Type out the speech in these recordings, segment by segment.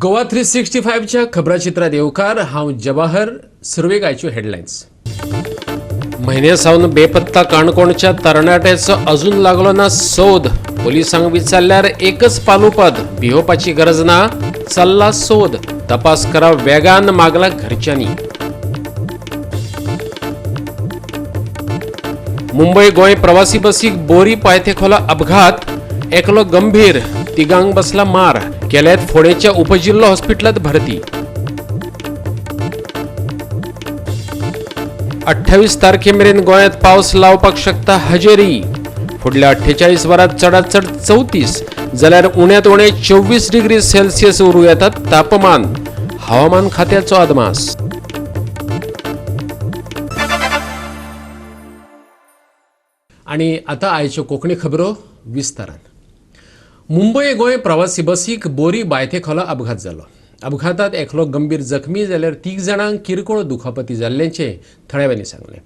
गोवा 365च्या खबराचित्रात येवकार हांव जवाहर सुरवेगायच्यो हेडलायन्स। म्हयन्यासावन बेपत्ता काणकोणच्या तरणाट्याचो अजून लागलो ना सोद। पोलिसांक विचारल्यार एकच पालुपद, भिवपाची गरज ना, चल्ला सोद। तपास करप वेगान मागला घरच्यांनी। मुंबई गोंय प्रवासी बसीक बोरी पायथेखोला अपघात, एकलो गंभीर, तिगांक बसला मार। केल्यात फोंडेच्या उपजिल्लो हॉस्पिटलात भरती। 28 तारखेमेरेन गोंयांत पावस लावपाक शकता हजेरी। फुडल्या 48 वरांत चडांत चड 34 जाल्यार उण्यांत उणें 24 डिग्री सेल्सियस उरूं येता तापमान। हवामान खात्याचो अदमास। आनी आतां आयच्यो कोंकणी खबरो विस्तारान। मुंबई गोंय प्रवासी बसीक बोरी बायथेखोला अपघात जालो। अपघातात एकलो गंभीर जखमी जाल्यार 3 जाणांक किरकोळ दुखापती जाल्ल्याचे थळाव्यांनी सांगले।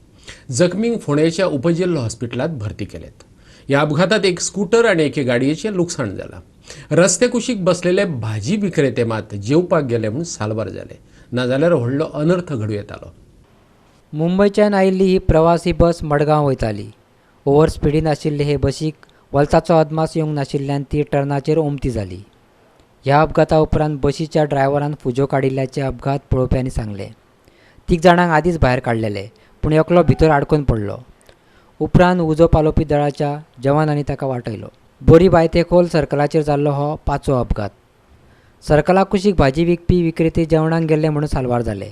जखमींक फोंडेच्या उपजिल्लो हॉस्पिटलात भरती केल्यात। ह्या अपघातात एक स्कूटर आनी एके गाडयेचें लुकसाण जालां। रस्ते कुशीक बसलेले भाजी विक्रेते मात जेवपाक गेले म्हूण साल्वार जाले, नाजाल्यार व्हडलो अनर्थ घडूं येतालो। मुंबयच्यान आयिल्ली ही प्रवासी बस मडगांव वयताली। ओव्हर स्पिडीन आशिल्ले हे बसीक वलताचो अदमास येवंक नाशिल्ल्यान ती टर्नाचेर उमती जाली। ह्या अपघाता उपरांत बसीच्या ड्रायव्हरान फुजो काडिल्ल्याचे अपघात पळोवप्यांनी सांगले। 3 जाणांक आदींच भायर काडलेले, पूण एकलो भितर आडकून पडलो। उपरांत उजो पालोवपी दळाच्या जवानांनी ताका वाटयलो। बोरी बायथेखोल सर्कलाचेर जाल्लो हो 5वो अपघात। सर्कला कुशीक भाजी विकपी विक्रेते जेवणाक गेल्ले म्हणून साल्वार जाले,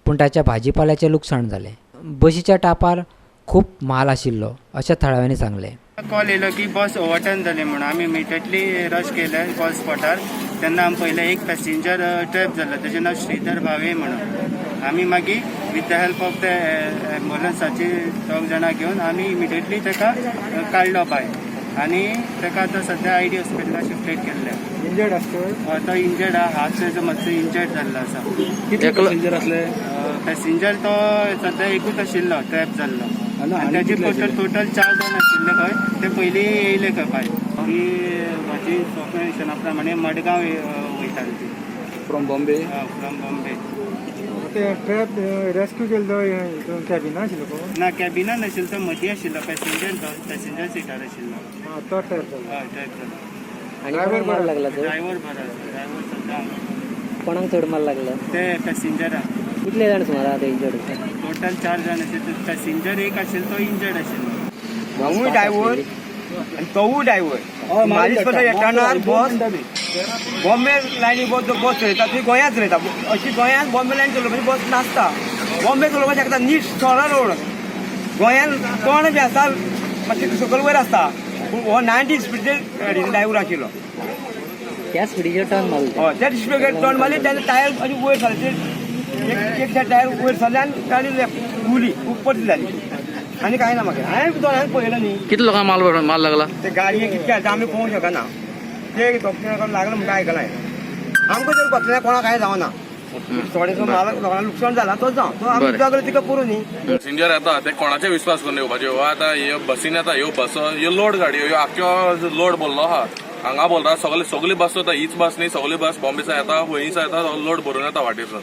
पूण ताच्या भाजीपाल्याचें लुकसाण जालें। बसीच्या टापार खूब म्हाल आशिल्लो अशें थळाव्यांनी सांगले। कॉल येयलो की बस ओवरटर्न जाली म्हणून आमी इमिडिएटली रश केले कॉल स्पॉटार। तेन्ना आमी पयलें एक पॅसेंजर ट्रॅप जाल्लो, तेजें नांव श्रीधर भावे म्हणून। आमी मागीर with the help of the एम्बुलन्साची 2 जाणां घेवन आमी इमिडिएटली ताका काडलो भायर आनी ताका आतां सद्या आयडी हॉस्पिटलात शिफ्टेड केल्ले। इंजर्ड आसता तो इंजर्ड हात तेजो मातसो इंजर्ड जाल्लो आसा। कितले पॅसेंजर आसले? पॅसेंजर तो सद्या एकूच आशिल्लो, ट्रॅप जाल्लो। त्याचे टोटल 4 जाण आशिल्ले खंय, ते पयलीं येयले खंय भायर। ही म्हाजी इन्फॉर्मेशना प्रमाणे मडगांव वयताली ती from Bombay. From Bombay. Trap rescue केल्लो कॅबिना आशिल्लो? ना, कॅबिना नाशिल्लो, तो मदीं आशिल्लो पॅसेंजर सिटार आशिल्लो। तो ट्रॅप जालो। ट्रॅप जालो। ड्रायव्हर बरो लागला? ड्रायव्हर बरो, ड्रायव्हर सद्या कोणाक चड मार लागला? ते पॅसेंजराक। कितले जाण सुमार आतां इंजर्ड? टोटल 4 जाण आशिल्ले, पॅसेंजर एक आशिल्लो, तो इंजर्ड आशिल्लो। हांवूय ड्रायव्हर आनी तोवूय ड्रायव्हर। म्हाजी दिसता येताना बस बॉम्बे लायनी बस चलयता ती गोंयांत चलयता। अशी गोंयांत बॉम्बे लायन चलोवपाची बस नासता। बॉम्बे चलोवपाक शकता नीट सोरा रोड। गोंयांत टर्न बी आसता, मातशी सकयल वयर आसता, पूण हो 90 स्पिडीचेर ड्रायव्हर आशिल्लो। त्या स्पिडीचेर टर्न मारलो? हय, त्या स्पिडीचेर टर्न मारली, तेन्ना टायर अशी वयर सरले, एक टायर वयर सरले आनी गाडी घुली उपरती जाली आनी कांय ना। म्हाका हांवें दोळ्यान पळयलो न्ही। कितले लोकांक माल लागला? ते गाडयेक कितके आसा आमी पळोवंक शकना। ते डॉक्टराक लागलो म्हणून आयकलां हांवें। आमकां जर बसलें कोणाक कांय जावना। थोडेसो माल लोकांना लुकसाण जाला तो जावं, तो आमी जगलो तिका पुरो न्ही। पॅसेंजर येता ते कोणाचे विश्वास करून येवपाचे? हो आतां ह्यो बसीन येता, ह्यो बस ह्यो लोड गाडयो, ह्यो आख्यो लोड भरलो आहा। हांगा बोलता सगळी बस येता, हीच बस न्ही, सगळी बस बॉम्बेसा येता, हुंयसा येता, लोड भरून येता वाटेर।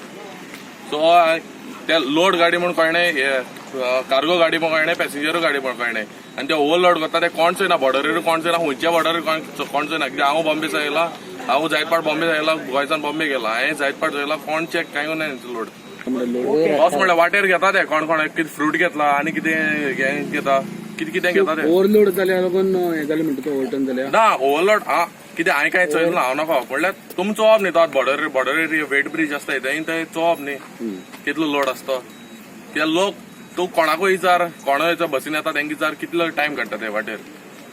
सो ते लोड गाडी म्हूण कळ्ळें, कार्गो गाडी म्हूण कळ्ळें, पॅसेंजर गाडी म्हूण कळ्ळें। आनी ते ओवरलोड करता ते कोण चोयना, बॉर्डरीर कोण चोयना, हुंयच्या बॉर्डरीर कोण चोयना। कित्याक हांव बॉम्बेसा येयला, हांव जायतपाट बॉम्बे येयला, गोंयसान बॉम्बे गेला, हांवें जायतपाट चोयला, कोण चॅक कांय ना लोड। बस म्हणल्यार वाटेर घेता ते कोण कितें फ्रूट घेतला आनी कितें हें घेता, कितें घेता ते। ओव्हरलोड जाल्यार लागून हें जालें म्हणटा, ओव्हरटर्न जाल्यार ना ओव्हरलोड कितें हांवें कांय चोयलें ना, हांव नाका। म्हणल्यार तुमी चोवप न्ही, तो बॉर्डरीर वेट ब्रिज आसता थंय चोवप न्ही कितलो लोड आसता। कित्याक लोक तूं कोणाकूय विचार, कोणूय बसीन येता तेंका विचार कितलो टायम काडटा ते वाटेर।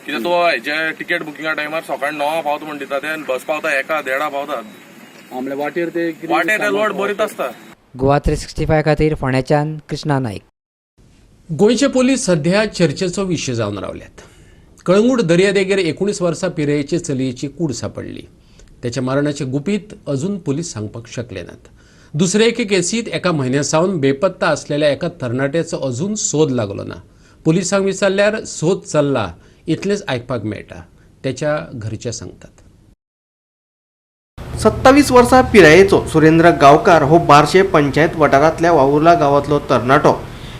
कित्याक तो हेजे टिकेट बुकिंगा टायमार सकाळी 9 पावता म्हण दिता ते, आनी बस पावता 1-1:30 पावता। वाटेर ते लोड बरीत आसता। गोवा 365 खातीर फोंड्याच्यान कृष्णा नाईक। गोंयचे पोलीस सध्या चर्चेचो विशय जावन रावल्यात। कळंगूट दर्यादेगेर 19 वर्सां पिरायेचे चलयेची कूड सापडली। त्याच्या मरणाचे गुपीत अजून पोलीस सांगपाक शकले नात। दुसरे एके केसीत एका म्हयन्यासावन बेपत्ता असलेल्या एका तरणाट्याचो अजून सोद लागलो ना। पोलिसांक विचारल्यार सोद चल्ला इतलेंच आयकपाक मेळटा, त्याच्या घरचे सांगतात। 27 वर्सां पिरायेचो सुरेंद्र गांवकार हो बार्शे पंचायत वाठारांतल्या वावुर्ला गांवांतलो तरणाटो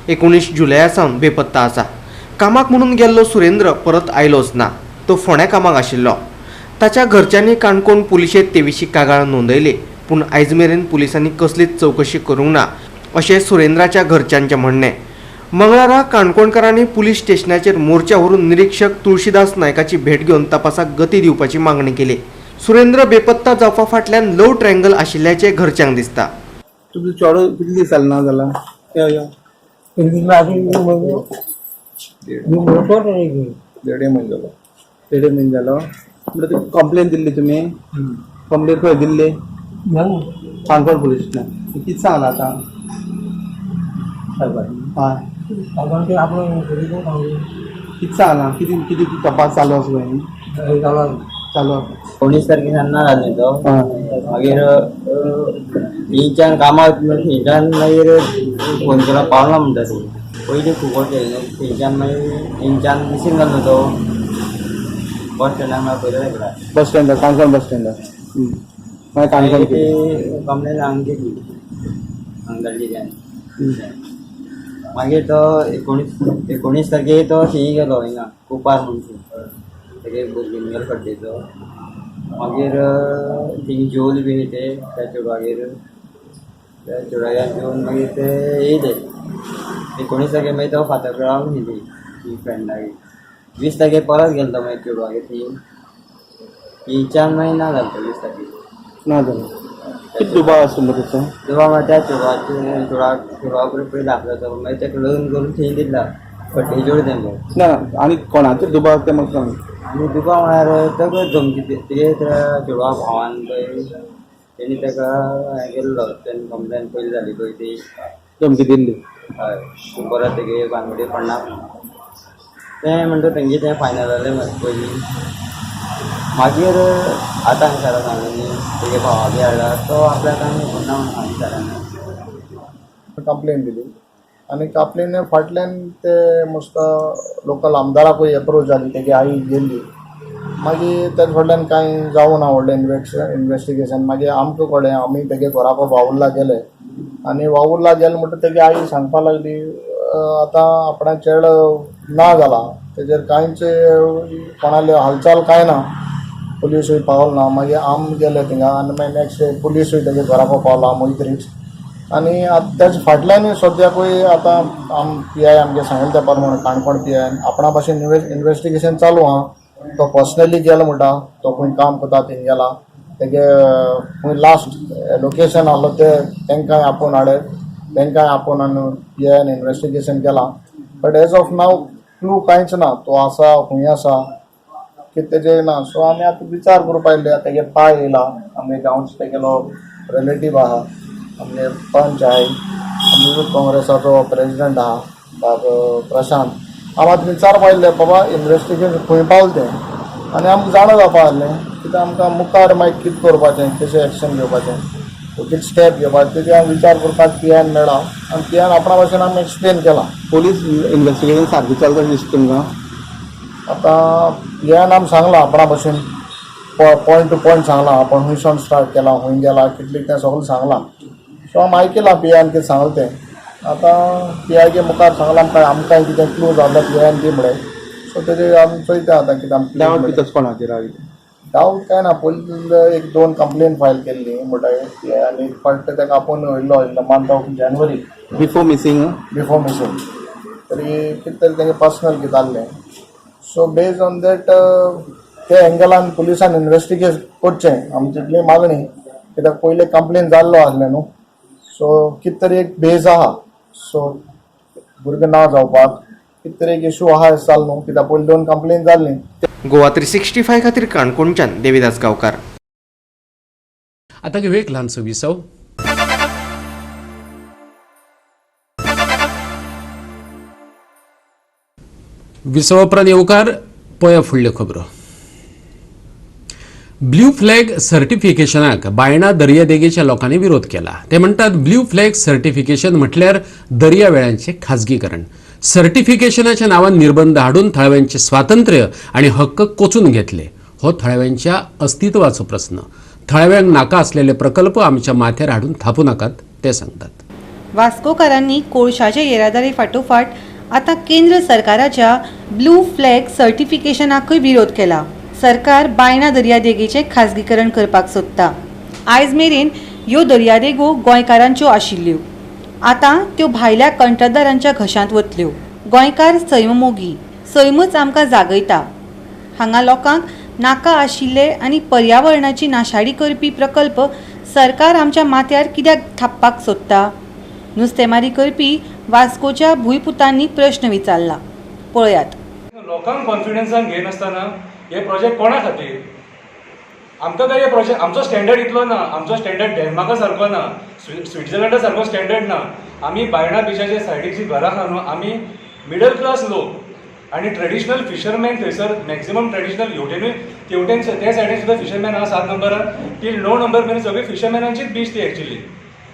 19 जुलया सावन बेपत्ता आसा. कामाक म्हणून गेल्लो सुरेंद्र परत आयलोच ना. तो फोंड्या कामाक आशिल्लो. ताच्या घरच्यांनी काणकोण पुलिशेंत ते विशीं कागाळ नोंदयली, पूण आयज मेरेन पुलिसांनी कसलीच चवकशी करूंक ना अशें सुरेंद्राच्या घरच्यांचें म्हणणें. मंगळारा काणकोणकारांनी पुलीस स्टेशनाचेर मोर्चा व्हरून निरीक्षक तुळशीदास नायकाची भेट घेवन तपासाक गती दिवपाची मागणी केली. सुरेंद्र बेपत्ता जावपा फाटल्यान लव ट्रायंगल आशिल्ल्याचे घरच्यांक दिसता. तुमचो चेडो कितले दीस जाले ना जाला? देडे म्हयने जालो. म्हणटा कंप्लेन दिल्ली तुमी? कंप्लेन खंय दिल्ली? Canacona police station. कितें सांगला आतां? हय कितें सांगला? कितें कितें तपास चालू आसा खंय? चालू आसा. 19 तारखेर जाल्ली तो. मागीर थंयच्यान कामाक थंयच्यान मागीर फोन करप पावना म्हणटा ती. पयलीं फुकट येयलें थंयच्यान मागीर थंयच्यान मिसींग जालो तो. बस स्टँडार म्हाका पयलें लागला. बस स्टँडार काणकोण बस स्टँडार. मागीर काणकोण कंप्लेन हांगा केली हांगा. मागीर तो 19 तारखेर तो थंय गेलो हिंगा कुपार म्हणून तेगे भुरगीं गेलो खड्डेचो. मागीर थिंग जेवली बी ते त्या चेडवागेर. त्या चेडवागेर जेवन मागीर ते येयले. 19 तारखेर मागीर तो फातर्पेरां व्हेली ती फ्रेंडागेर. 20 तारखेर परत गेलो तो मागीर चेडवागेर थंयच्यान मागीर ना जालो 20 तारखेर. ना जालो. कितें दुबाव आसलो तेचो? दुबाव मागीर त्या चेडवा कडेन पयलीं दाखलो तो. मागीर ताका लग्न करून थंय दिला खड्डे जोड तेंको. ना आनी कोणाचेर दुबाव ते म्हाका सांग. आनी दुबाव म्हळ्यार ताका धमकी तेगे त्या चेडवा भावान पळय तेणी ताका हें केल्लो. तेणी कंप्लेन पयली जाली पळय ती धमकी दिल्ली. हय तूं परत तेगे भानगडी पडना तें म्हणटा तेंगे तें फायनल जालें पयलीं. मागीर आतां हांगा सांगलें न्ही तेगे भावा बी हाडला तो आपल्या आतां करना म्हणून हांगा कंप्लेन दिली आनी कंप्लेन फाटल्यान ते मस्त लोकल आमदाराकूय एप्रोच जाली. तेगे आई गेल्ली. मागीर तेजे फाटल्यान कांय जावं ना व्हडलें इन्वेस्टिगेशन. मागीर आमकां कळ्ळें. आमी तेगे घोराको वावुर्ला गेले आनी वावुर्ला गेले म्हणटा तेगे आई सांगपा लागली आतां आपणा चेडो ना जाला. तेजेर कांयच कोणाली हालचाल कांय ना. पुलीसूय पावल ना. मागीर आम गेले थिंगा आनी मागीर नेक्स्ट डे पुलीसूय तेगे घोराको पावला मोयत्रीच. आनी तेजे फाटल्यान सद्याकूय आतां PI आमगे सांगलें त्या प्रमाणे काणकोण PI आपणा भाशेन इन्वेस्टिगेशन चालू आहा. तो पर्सनली गेलो म्हणटा. तो खंय काम करता थंय गेला. तेगे खंय लास्ट लोकेशन आहलो तेंकांय आपोवन हाडले. तेंकांय आपोवन आनी PIन इन्वेस्टिगेशन केलां. But as of now clue कांयच ना. तो आसा खंय आसा कितें तेजें ना. सो आमी आतां विचार करूंक आयिल्ले. तेगे पाय येयला. आमगे गांवचो तेगेलो रिलेटीव आहा. आमगे पंच आहाय. यूथ काँग्रेसाचो प्रेसिडेंट आहा बाब प्रशांत. आमी आतां विचारपा आयिल्ले बाबा इन्वेस्टिगेशन खंय पावलें तें. आनी आमकां जाणा जावपा आहलें कित्याक आमकां मुखार मागीर कितें करपाचें कशें एक्शन घेवपाचें कितें स्टेप घेवपाचें तेजें आमी विचार करपाक PIन मेळ्ळा आनी PIन आपणा भाशेन आमी एक्सप्लेन केलां. पुलीस इन्वेस्टिगेशन सारकें चलता दिसता तुमकां? आतां PIन आमी सांगलां आपणा भाशेन पॉयंट टू पॉयंट सांगलां. आपण खंयसून स्टार्ट केलां खंय गेला कितलें तें सगळें सांगलां. सो आमी आयकलां PIन कितें सांगलें तें. आतां PIगे मुखार सांगलां आमकां कितें क्लू जालो PIन दी म्हणलें. सो तेजेर आमी चोयता आतां कितें आमी डावट कितें कोणाचेर डावट कांय ना. पयलीं 1-2 कंप्लेन फायल केल्ली म्हणटा आनी फाट तेका आपूण वयल्लो मंथ ऑफ जानेवारी बिफोर मिसींग तरी कितें तरी तेंगे पर्सनल कितें जाल्लें. सो बेज ऑन दॅट ते एंगलान पुलिसान इन्वेस्टिगेट करचें आमची इतली मागणी. कित्याक पयलीं कंप्लेन जाल्लो आहलें न्हू. सो कितें तरी एक बेज आहा. सो भुरगें ना जावपाक कितें तरी एक इशू आहा जाल न्हू. कित्याक पयलीं 2 कंप्लेन जाल्लीं. गोवा 365 खातीर काणकोणच्यान देविदास गांवकार. आता घेऊ एक ल्हानसो विसव. विसव उपरांत येवकार पळया फुडल्यो खबरो. ब्ल्यू फ्लॅग सर्टिफिकेशनाक बायणा दर्यादेगेच्या लोकांनी विरोध केला. ते म्हणतात ब्ल्यू फ्लॅग सर्टिफिकेशन म्हटल्यार दर्यावेळांचे खाजगीकरण. सर्टिफिकेशनाच्या नांवान निर्बंध हाडून थळाव्यांचे स्वातंत्र्य आणि हक्क कोचून घेतले. हो थळाव्यांच्या अस्तित्वाचो प्रस्न. थळाव्यांक नाका असलेले प्रकल्प आमच्या माथ्यार हाडून थापू नाकात, ते सांगतात. वास्कोकारांनी कोळशाचे येरादारी फाटोफाट आता केंद्र सरकाराच्या ब्लू फ्लॅग सर्टिफिकेशनाकूय विरोध केला. सरकार बायणा दर्यादेगेचें खाजगीकरण करपाक सोदता. आयज मेरेन ह्यो दर्यादेगो गोंयकारांच्यो आशिल्ल्यो. आतां त्यो भायल्या कंत्राटदारांच्या घशांत वतल्यो. गोंयकार सैममोगी, सैमच आमकां जागयता. हांगा लोकांक नाका आशिल्ले आनी पर्यावरणाची नाशाडी करपी प्रकल्प सरकार आमच्या माथ्यार कित्याक थापपाक सोदता? नुस्तेमारी करपी वास्कोच्या भुंयपुतांनी प्रश्न विचारला. पळयात. लोकांक कॉन्फिडन्सान घेनासतना हे प्रोजेक्ट कोणा खातीर? आमकां काय हे प्रोजेक्ट आमचो स्टँडर्ड इतलो ना. आमचो स्टँडर्ड डेन्मार्का सारको ना, स्विट्झर्लंडा सारको स्टँडर्ड ना. आमी बायणा बिचाच्या सायडीक जी घरां आहा न्हू, आमी मिडल क्लास लोक आनी ट्रेडिशनल फिशरमॅन थंयसर मॅक्झिमम ट्रेडिशनल तेवटेन त्या सायडीन सुद्दां फिशरमॅन आहा 7 नंबरान टील 9 नंबर मेरेन सगळी फिशरमॅनांचीच बीच ती एक्चुअली.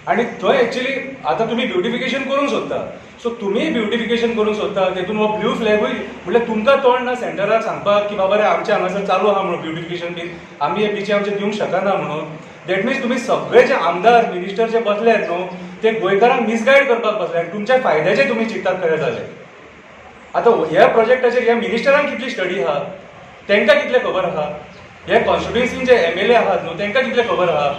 आनी थंय एक्चुअली आतां तुमी ब्युटिफिकेशन करूंक सोदता. सो तुमी ब्युटिफिकेशन करूंक सोदता, तेतून हो ब्लू फ्लॅगूय म्हणल्यार तुमकां तोंड ना सेंटराक सांगपाक की बाबा रे आमच्या हांगासर चालू आहा म्हणून ब्युटिफिकेशन बीन, आमी हे बिची आमचे दिवंक शकना म्हणून. दॅट मिन्स तुमी सगळे जे आमदार मिनिस्टर जे बसल्यात न्हू, ते गोंयकारांक मिसगायड करपाक बसले आनी तुमच्या फायद्याचे तुमी चिंतात खरें जाले. आतां ह्या प्रोजेक्टाचेर ह्या मिनिस्टरांक कितली स्टडी आहा, तांकां कितले खबर आहा? हे कॉन्स्टिट्युएन्सीन जे MLA आहात न्हू, तांकां कितले खबर आहा?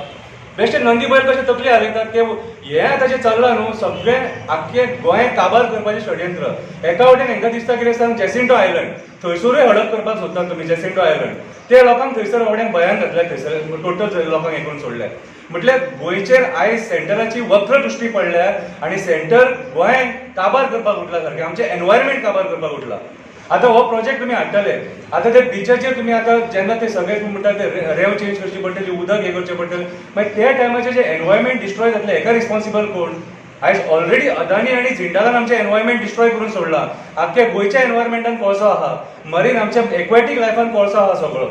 बेश्टे नंदी बैल कशे तकले हालयतात ते हे आतां जें चल्लां न्हू, सगळे आख्खे गोंय काबार करपाचें षडयंत्र. एका वटेन हांकां दिसता कितें सांग, जेसिंटो आयलंड थंयसरूय हडप करपाक सोदतात तुमी. जेसिंटो आयलंड ते लोकांक थंयसर वडेन भयान घातल्यात, थंयसर टोटल लोकांक हे करून सोडल्यात. म्हटल्यार गोंयचेर आयज सेंटराची वक्र दृश्टी पडल्या आनी सेंटर गोंय काबार करपाक उठला सारकें, आमचें एनवायरमेंट काबार करपाक उठला. आतां हो प्रोजेक्ट तुमी हाडटले, आतां ते बिचाचेर तुमी आतां जेन्ना ते सगळे म्हणटा ते रेंव चेंज करची पडटली, उदक हे करचें पडटलें, मागीर त्या टायमाचेर जे एनवायरमेंट डिस्ट्रॉय जातले हेका रिस्पॉन्सिबल कोण? आयज ऑलरेडी अदानी आनी जिंदालान आमचें एनवायरमेंट डिस्ट्रॉय करून सोडला. आख्ख्या गोंयच्या एनवायरमेंटान कोळसो आहा, मरीन आमच्या एक्वॅटीक लायफान कोळसो आहा सगळो.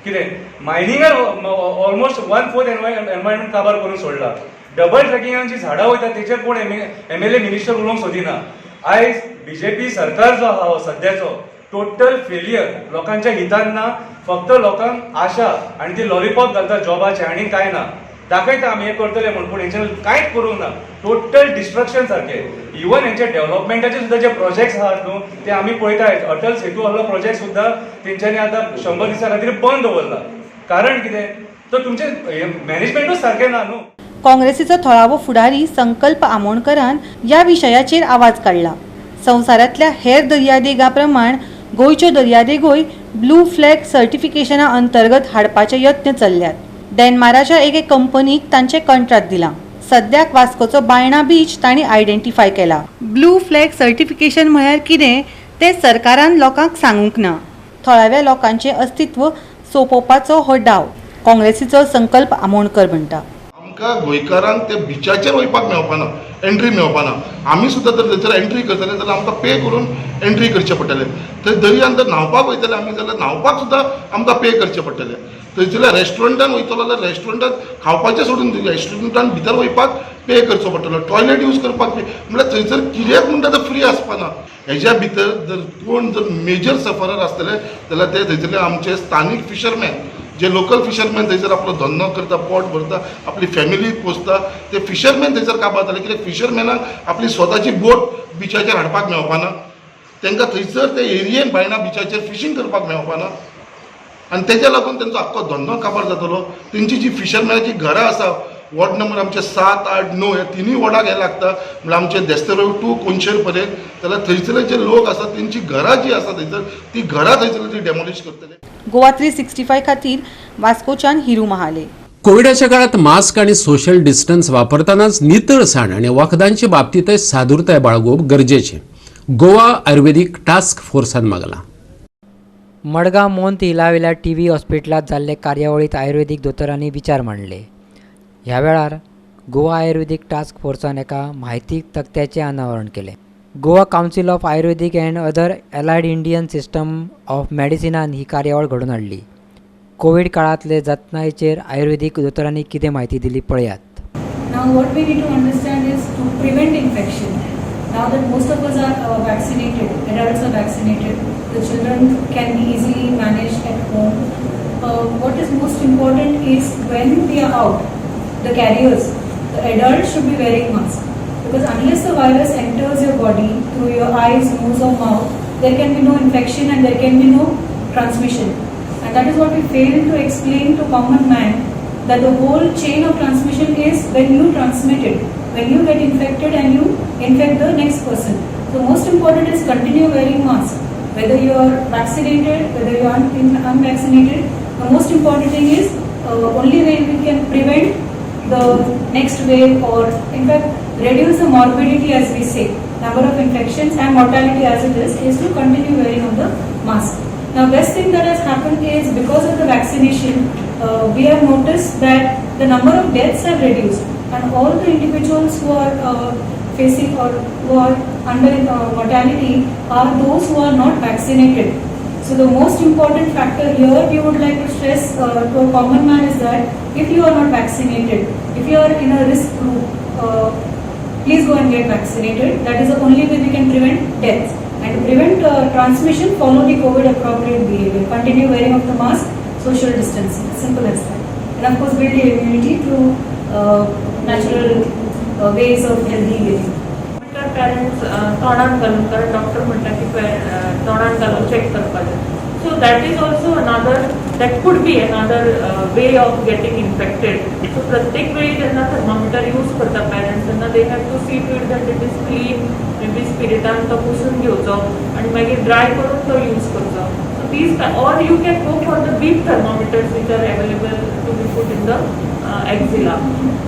कितें मायनिंगार ऑलमोस्ट 1/4 एनवायरमेंट काबार करून सोडला. डबल ट्रॅकिंगान जी झाडां वयता तेचेर कोण MLA मिनिस्टर उलोवंक सोदिना. आयज BJP सरकार जो आहा हो सद्याचो टोटल फेलियर, लोकांच्या हितान ना, फक्त लोकांक आशा आनी ती लॉलीपॉप घालता जॉबाचे आनी कांय ना. दाखयता आमी हे करतले म्हणून, पूण हेंचे कांयच करूंक ना. टोटल डिस्ट्रक्शन सारकें. इवन हेंचे डेव्हलपमेंटाचे सुद्दां जे प्रोजेक्ट्स आहात न्हू, ते आमी पळयताय. अटल सेतू ahlo प्रोजेक्ट सुद्दां तेंच्यांनी आतां 100 दिसां खातीर बंद दवरला. कारण कितें? तर तुमचें मॅनेजमेंटूच सारकें ना न्हू. काँग्रेसीचो थळावो फुडारी संकल्प आमोणकरान ह्या विशयाचेर आवाज काडला. संवसारांतल्या हेर दर्यादेगां प्रमाण गोंयच्यो दर्यादेगोय ब्लू फ्लॅग सर्टिफिकेशना अंतर्गत हाडपाचे यत्न चल्ल्यात. डेन्माराच्या एके कंपनीक तांचें कंत्राट दिलां. सद्याक वास्कोचो बायणा बीच तांणी आयडेंटिफाय केला. ब्लू फ्लॅग सर्टिफिकेशन म्हळ्यार कितें तें सरकारान लोकांक सांगूंक ना. थळाव्या लोकांचें अस्तित्व सोंपोवपाचो हो डाव काँग्रेसीचो संकल्प आमोणकर म्हणटा. आमकां गोंयकारांक ते बिचाचेर वयपाक मेळपाना, एंट्री मेळपाना. आमी सुद्दां जर थंयसर एंट्री करतले जाल्यार आमकां पे करून एंट्री करचें पडटलें. थंय दर्यान जर न्हांवपाक वयतले आमी जाल्यार न्हांवपाक सुद्दां आमकां पे करचें पडटलें. थंयसरल्या रेस्टॉरंटान वयतलो जाल्यार रेस्टॉरंटात खावपाचें सोडून रेस्टॉरंटान भितर वयपाक पे करचो पडटलो. टॉयलेट यूज करपाक पे, म्हळ्यार थंयसर कितेंच म्हणटा तें फ्री आसपाना. हेज्या भितर जर कोण जर मेजर सफरर आसतले जाल्यार ते थंयसरले आमचे स्थानीक फिशरमॅन, जे लोकल फिशरमॅन थंयसर आपलो धंदो करता, पोट भरता, आपली फॅमिली पोसता, ते फिशरमॅन थंयसर काबार जाले. कित्याक फिशरमॅनाक आपली स्वताची बोट बिचाचेर हाडपाक मेळपाना. तांकां थंयसर ते एरियेन बायणा बिचाचेर फिशींग करपाक मेळपाना आनी तेच्या लागून तांचो आख्खो धंदो काबार जातलो. तेंची जी फिशरमॅनाची घरां आसा, वॉर्ड नंबर आमचे 7, 8, 9 हे तिनूय वॉर्डाक हे लागता. म्हळ्यार आमचे देस्तेरो टू कोनशेर पर्यंत, जाल्यार थंयसरले जे लोक आसा तेंची घरां जी आसा थंयसर, ती घरां थंयसर ती डेमोलिश करतले. गोवा 365 खातीर वास्कोच्यान हिरू महाले. कोविडाच्या काळात मास्क आणि सोशल डिस्टन्स वापरतानाच नितळसाण आणि वखदांच्या बाबतीतय सादुरताय बाळगोवप गरजेचे, गोवा आयुर्वेदिक टास्क फोर्सान मागला. मडगांव मोंत हिलावेल्या TB हॉस्पिटलात जाल्ले कार्यावळीत आयुर्वेदीक दोतोरांनी विचार मांडले. ह्या वेळार गोवा आयुर्वेदिक टास्क फोर्सान एका म्हायती तक्त्याचें अनावरण केलें. Goa council of Ayurvedic and other allied Indian system of मेडिसिनान ही कार्यावळ घडोवन हाडली. कोविड काळांतले जतनायेचेर आयुर्वेदिक दोतोरांनी कितें म्हायती दिली पळयात. Now what we need to understand is to prevent infection. Now that most of us are vaccinated, adults are vaccinated, the children can be easily managed at home. what is most important is when we are out, the carriers, the adults should be wearing masks. Because unless the virus enters your body through your eyes, nose or mouth, there can be no infection and there can be no transmission. And that is what we fail to explain to common man, that the whole chain of transmission is when you transmit it, when you get infected and you infect the next person. So most important is continue wearing mask. Whether you are vaccinated, whether you are unvaccinated, the most important thing is only way we can prevent the next wave, or in fact reduce the morbidity, as we say, number of infections and mortality as it is to continue wearing of the mask. Now best thing that has happened is because of the vaccination, we have noticed that the number of deaths have reduced, and all the individuals who are facing or who are under mortality are those who are not vaccinated. So the most important factor here we would like to stress to a common man is that if you are not vaccinated, if you are in a risk group, please go and get vaccinated. That is the only way we can prevent deaths. And to prevent transmission, follow the COVID appropriate behavior. Continue wearing of the mask, social distancing, simple as that. And of course build the immunity through natural ways of healthy living. Parents तोंडान घालून, कारण doctor म्हणटा की तोंडान घालून check करपाचें. So that is also another, that could be another way of getting infected. So प्रत्येक वेळी जेन्ना थर्मामीटर यूज करता पेरेंट्स, तेन्ना they have to see to it that it is clean, maybe स्पिरिटान तो पुसून घेवचो आनी मागीर ड्राय करून तो यूज करचो. So these, or you can go for the big thermometers which are available to be put in the axilla.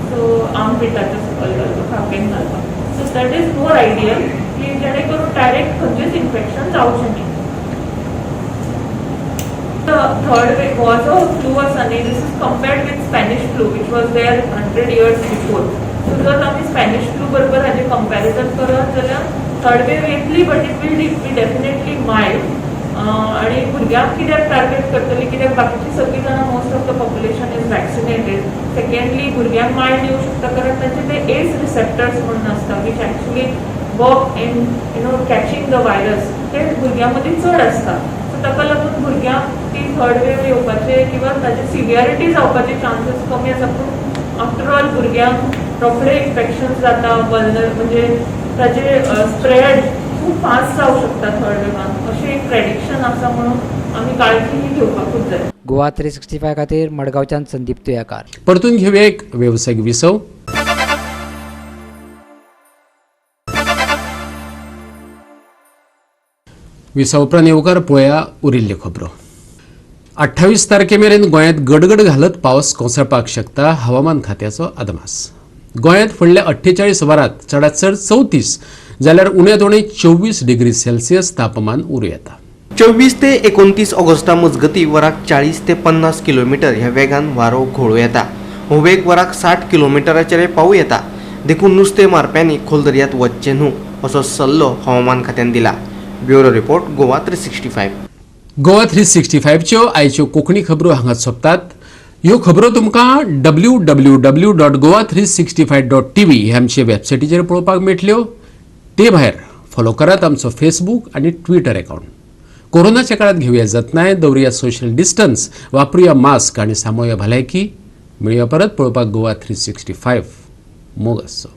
So armpitaच्या सकयल घालचो, खापेन घालपाक. So that is more ideal की जेणे करून डायरेक्ट खंयचेच इन्फेक्शन जावचें न्ही. The third wave was a flu or sunny. This is compared with Spanish flu, which was there 100 years before. So जर आमी Spanish flu बरोबर हाजे comparison करत जाल्यार third wave येतली, but it will be definitely mild. आणि भुरग्यांक कित्याक टार्गेट करतली, कित्याक बाकीची सगळीं जाणां most of the population is vaccinated. Secondly भुरग्यांक मायल्ड येवं शकता कारण तांचे ते एज रिसेप्टर्स म्हणून आसता which actually work in catching the virus, ते भुरग्यां मदीं चड आसता. सो ताका लागून भुरग्यांक ती थर्ड वेव येवपाचे किंवा ताची सिवियरिटी जावपाचे चान्सेस कमी आसा. पूण आफ्टर ऑल भुरग्यांक रोखडे इन्फेक्शन जाता, म्हणजे ताचे स्प्रेड खूप फास्ट जावं शकता थर्ड वेवान, अशें एक प्रेडिक्शन आसा. म्हणून आमी काळजी घेवपाकूच जाय. गोवा 365 खातीर मडगांवच्यान संदीप तुयेकार. परतून घेऊया एक व्यावसायिक विसव. विसव उपरांत येवकार पळोवया उरिल्ल्यो खबरो. 28 तारखेमेरेन गोंयांत गडगड घालत पावस कोसळपाक शकता, हवामान खात्याचो अदमास. गोंयांत फुडल्या 48 वरांत चडांत चड 34 जाल्यार उण्यांत उणें 24 डिग्री सेल्सियस तापमान उरूं येता. 24 ते 29 ऑगस्टा मजगती वराक 40 ते 50 किलोमीटर ह्या वेगान वारो घोळूं येता. हो वेग वराक 60 किलोमिटराचेर पावूं येता. देखून नुस्तें मारप्यांनी खोल दर्यांत वचचें न्हू असो सल्लो हवामान खात्यान दिला. Bureau report Goa 365. गोवा 365च्यो आयच्यो कोंकणी खबरो हांगाच सोंपतात. ह्यो खबरो तुमकां www.goa365.tv हे आमचे वेबसायटीचेर पळोवपाक मेळटल्यो. ते भायर फॉलो करात आमचो फेसबूक आनी ट्विटर अकाउंट. कोरोनाच्या काळात घेवया जतनाय, दवरुया सोशल डिस्टन्स, वापरुया मास्क आनी सांबाळुया भलायकी. मेळुया परत पळोवपाक गोवा 365. मोग आसचो.